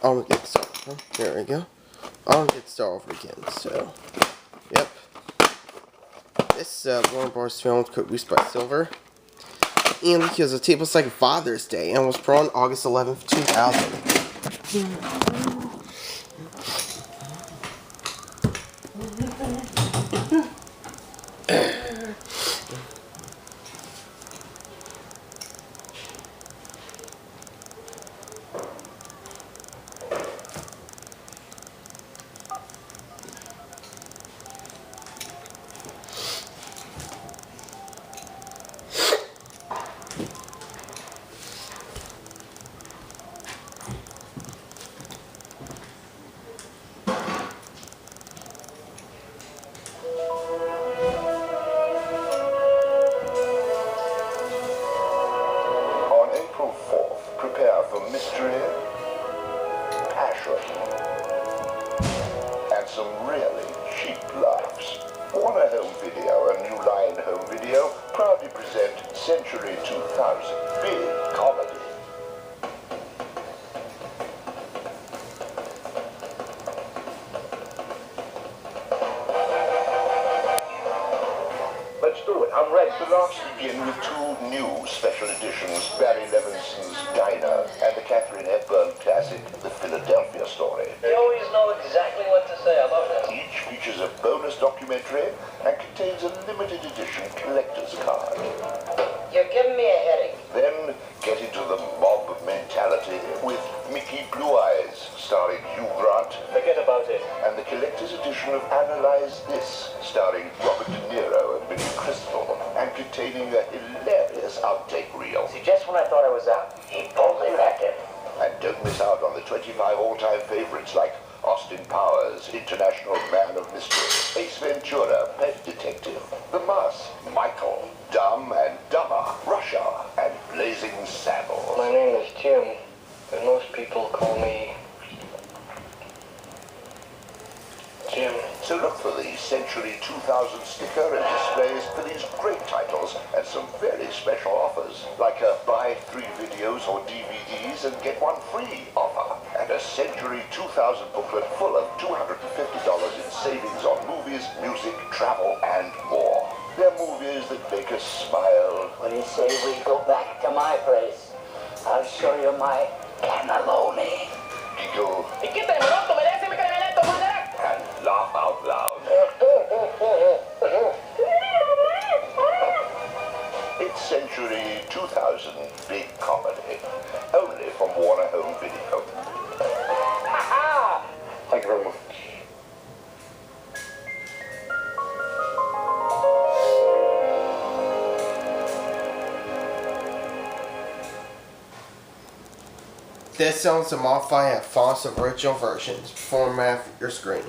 I'm gonna get started. There we go. I'm gonna get started over again. So, yep. This Warner Bros. Film produced by Silver. And because the tape was like Father's Day and was put on August 11th, 2000. Mystery, passion, and some really cheap laughs. Warner Home Video and New Line Home Video proudly present Century 2000 Big Comedy. Let's do it. I'm ready. The laughs begin with two new special editions, Barry Levinson's Diner and the Katharine Hepburn classic, The Philadelphia Story. You always know exactly what to say. I love that. Each features a bonus documentary and contains a limited edition collector's card. You're giving me a headache. Then get into the mob mentality with Mickey Blue Eyes, starring Hugh Grant. Forget about it. And the collector's edition of Analyze This, starring Robert De Niro and Billy Crystal, and containing a hilarious outtake reel. See, just when I thought I was out, he pulled me back in. And don't miss out on the 25 all-time favorites like Austin Powers, International Man of Mystery, Ace Ventura, Pet Detective, The Mask, Michael, Dumb and Dumber, Russia, and Blazing Saddles. My name is Jim, but most people call me Jim. So look for the Century 2000 sticker and displays for these great titles and some very special offers, like a buy 3 videos or DVDs and get one free offer, and a Century 2000 booklet full of $250 in savings on movies, music, travel, and more. They're movies that make us smile. What do you say we go back to my place? I'll show you my cannelloni. Giggle and laugh out loud. It's Century 2000 Big Comedy, only from Warner Home Video. Thank you very much. This sounds to modify and fonts of original versions. Format your screen.